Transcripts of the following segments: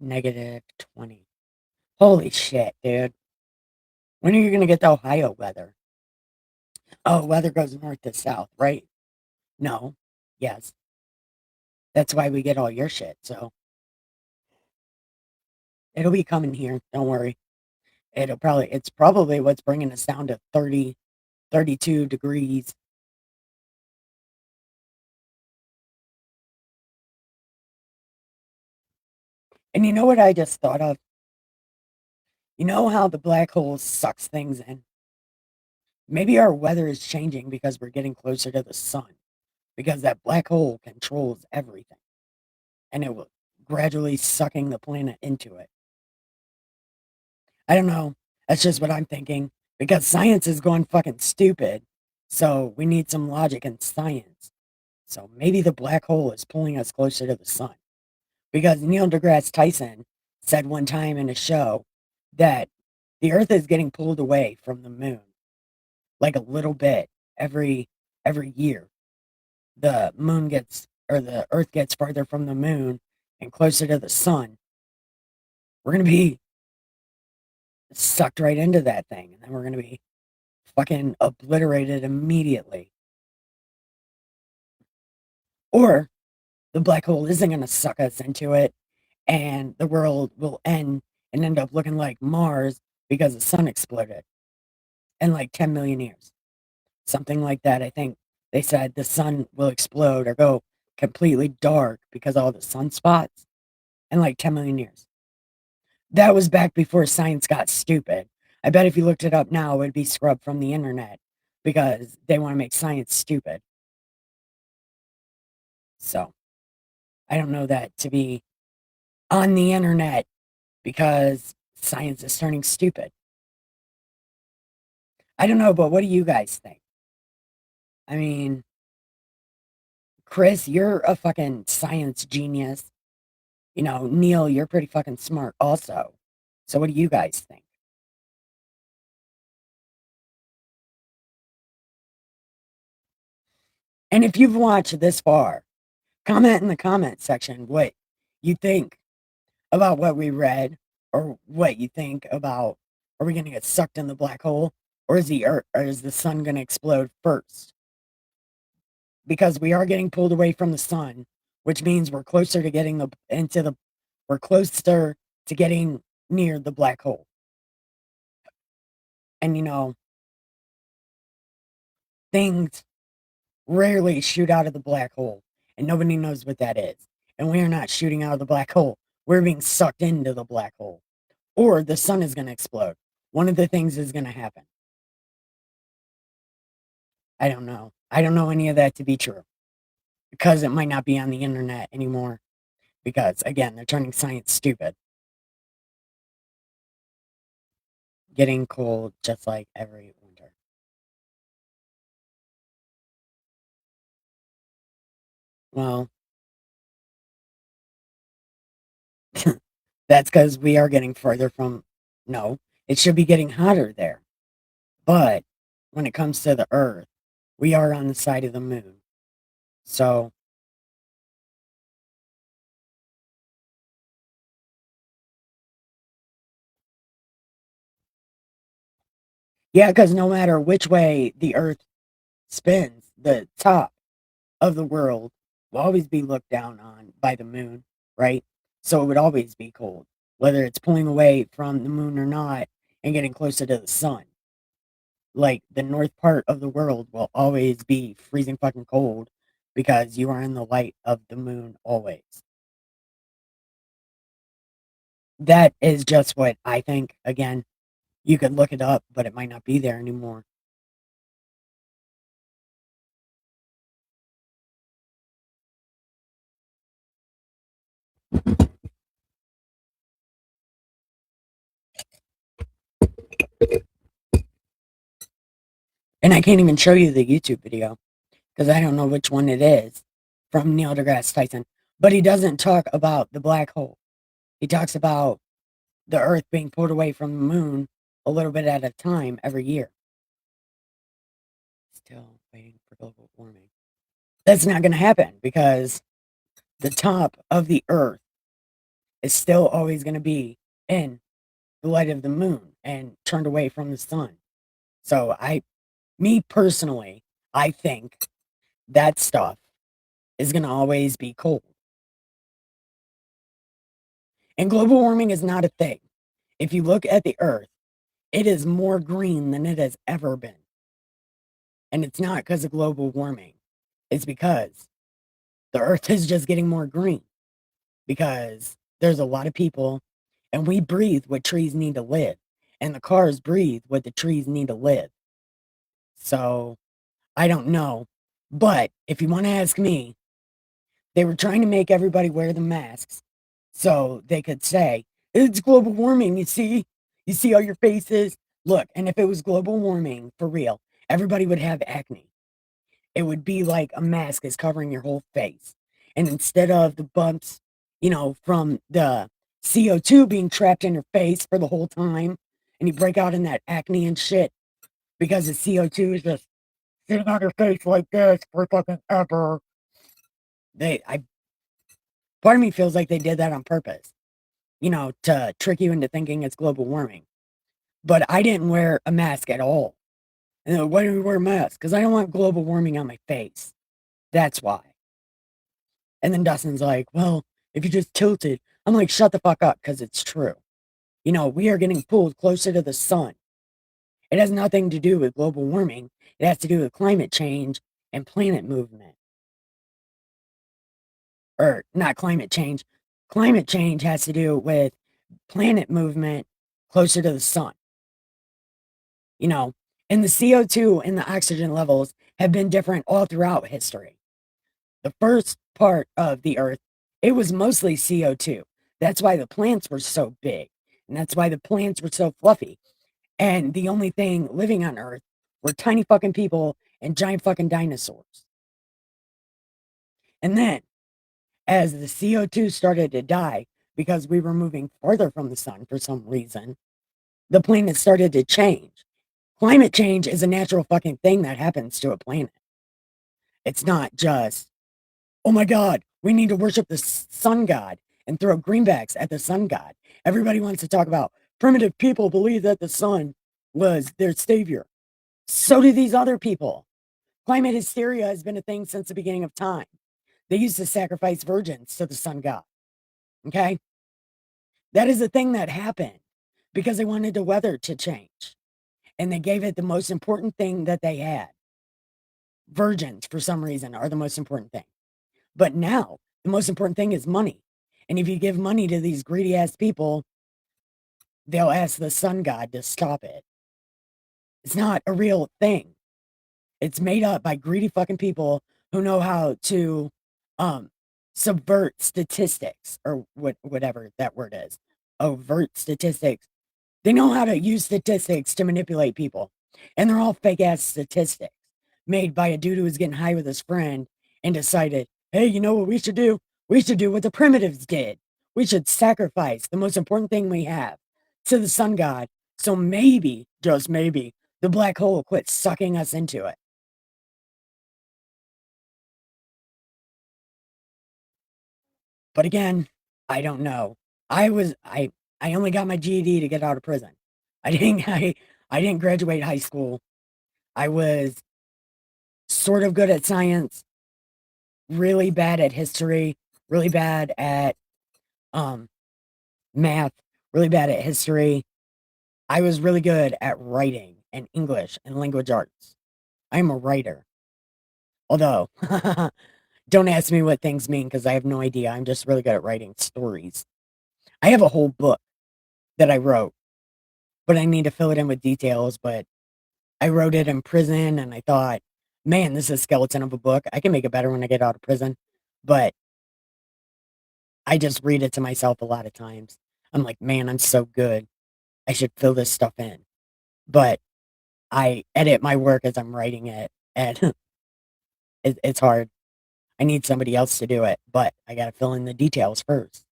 -20. Holy shit, dude. When are you gonna get the Ohio weather? Oh, weather goes north to south, right? No. Yes. That's why we get all your shit. So it'll be coming here. Don't worry. It's probably what's bringing us down to 30, 32 degrees. And you know what I just thought of? You know how the black hole sucks things in? Maybe our weather is changing because we're getting closer to the sun, because that black hole controls everything and it will gradually sucking the planet into it. I don't know. That's just what I'm thinking because science is going fucking stupid. So we need some logic in science. So maybe the black hole is pulling us closer to the sun because Neil deGrasse Tyson said one time in a show that the earth is getting pulled away from the moon like a little bit every year. The moon gets or the earth gets farther from the moon and closer to the sun. We're going to be sucked right into that thing and then we're going to be fucking obliterated immediately. Or the black hole isn't going to suck us into it and the world will end up looking like Mars because the sun exploded in like 10 million years. Something like that. I think they said the sun will explode or go completely dark because of all the sunspots in like 10 million years. That was back before science got stupid. I bet if you looked it up now, it would be scrubbed from the internet because they want to make science stupid. So I don't know that to be on the internet because science is turning stupid. I don't know, but what do you guys think? I mean, Chris, you're a fucking science genius. You know, Neil, you're pretty fucking smart also. So what do you guys think? And if you've watched this far, comment in the comment section what you think about what we read or what you think about are we going to get sucked in the black hole or is the earth or is the sun going to explode first? Because we are getting pulled away from the sun, which means we're closer to getting the into the we're closer to getting near the black hole. And you know, things rarely shoot out of the black hole, and nobody knows what that is. And we are not shooting out of the black hole. We're being sucked into the black hole. Or the sun is going to explode. One of the things is going to happen. I don't know. I don't know any of that to be true because it might not be on the internet anymore. Because again, they're turning science stupid. Getting cold just like every winter. Well, that's because we are getting further from. No, it should be getting hotter there. But when it comes to the Earth, we are on the side of the moon. So, yeah, because no matter which way the Earth spins, the top of the world will always be looked down on by the moon, right? So it would always be cold, whether it's pulling away from the moon or not and getting closer to the sun. Like the north part of the world will always be freezing fucking cold because you are in the light of the moon always. That is just what I think. Again, you could look it up, but it might not be there anymore. And I can't even show you the YouTube video because I don't know which one it is from Neil deGrasse Tyson. But he doesn't talk about the black hole. He talks about the Earth being pulled away from the moon a little bit at a time every year. Still waiting for global warming. That's not going to happen because the top of the Earth is still always going to be in the light of the moon and turned away from the sun. So me personally, I think that stuff is going to always be cold. And global warming is not a thing. If you look at the earth, it is more green than it has ever been. And it's not because of global warming. It's because the earth is just getting more green because there's a lot of people and we breathe what trees need to live. And the cars breathe what the trees need to live. So I don't know. But if you want to ask me, they were trying to make everybody wear the masks so they could say, it's global warming. You see all your faces. Look, and if it was global warming for real, everybody would have acne. It would be like a mask is covering your whole face. And instead of the bumps, from the CO2 being trapped in your face for the whole time, and you break out in that acne and shit because the CO2 is just sitting on your face like this for fucking ever. Part of me feels like they did that on purpose, to trick you into thinking it's global warming. But I didn't wear a mask at all. And why do we wear masks? Because I don't want global warming on my face. That's why. And then Dustin's like, well, if you just tilted, I'm like, shut the fuck up, because it's true. We are getting pulled closer to the sun. It has nothing to do with global warming. It has to do with climate change and planet movement. Or not climate change. Climate change has to do with planet movement closer to the sun. And the CO2 and the oxygen levels have been different all throughout history. The first part of the earth, it was mostly CO2. That's why the plants were so big. And that's why the plants were so fluffy. And the only thing living on earth were tiny fucking people and giant fucking dinosaurs. And then, as the CO2 started to die because we were moving farther from the sun for some reason, the planet started to change. Climate change is a natural fucking thing that happens to a planet. It's not just, oh my God, we need to worship the sun god and throw greenbacks at the sun god. Everybody wants to talk about primitive people believe that the sun was their savior. So do these other people. Climate hysteria has been a thing since the beginning of time. They used to sacrifice virgins to the sun god. Okay? That is a thing that happened because they wanted the weather to change. And they gave it the most important thing that they had. Virgins, for some reason, are the most important thing. But now, the most important thing is money. And if you give money to these greedy ass people, they'll ask the sun god to stop it. It's not a real thing. It's made up by greedy fucking people who know how to subvert statistics or whatever that word is. Overt statistics. They know how to use statistics to manipulate people. And they're all fake ass statistics made by a dude who was getting high with his friend and decided, hey, you know what we should do? We should do what the primitives did. We should sacrifice the most important thing we have to the sun god. So maybe, just maybe, the black hole will quit sucking us into it. But again, I don't know. I only got my GED to get out of prison. I didn't graduate high school. I was sort of good at science, really bad at history, really bad at um math, really bad at history. I was really good at writing and English and language arts. I'm a writer. Although, don't ask me what things mean because I have no idea. I'm just really good at writing stories. I have a whole book that I wrote, but I need to fill it in with details. But I wrote it in prison and I thought, man, this is a skeleton of a book. I can make it better when I get out of prison. But I just read it to myself a lot of times. I'm like, man, I'm so good. I should fill this stuff in. But I edit my work as I'm writing it, and it's hard. I need somebody else to do it, but I got to fill in the details first.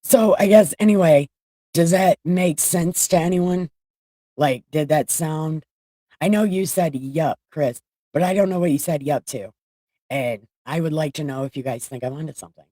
So I guess anyway, does that make sense to anyone? Like, did that sound? I know you said yup, Chris, but I don't know what you said yup to. And I would like to know if you guys think I'm onto something.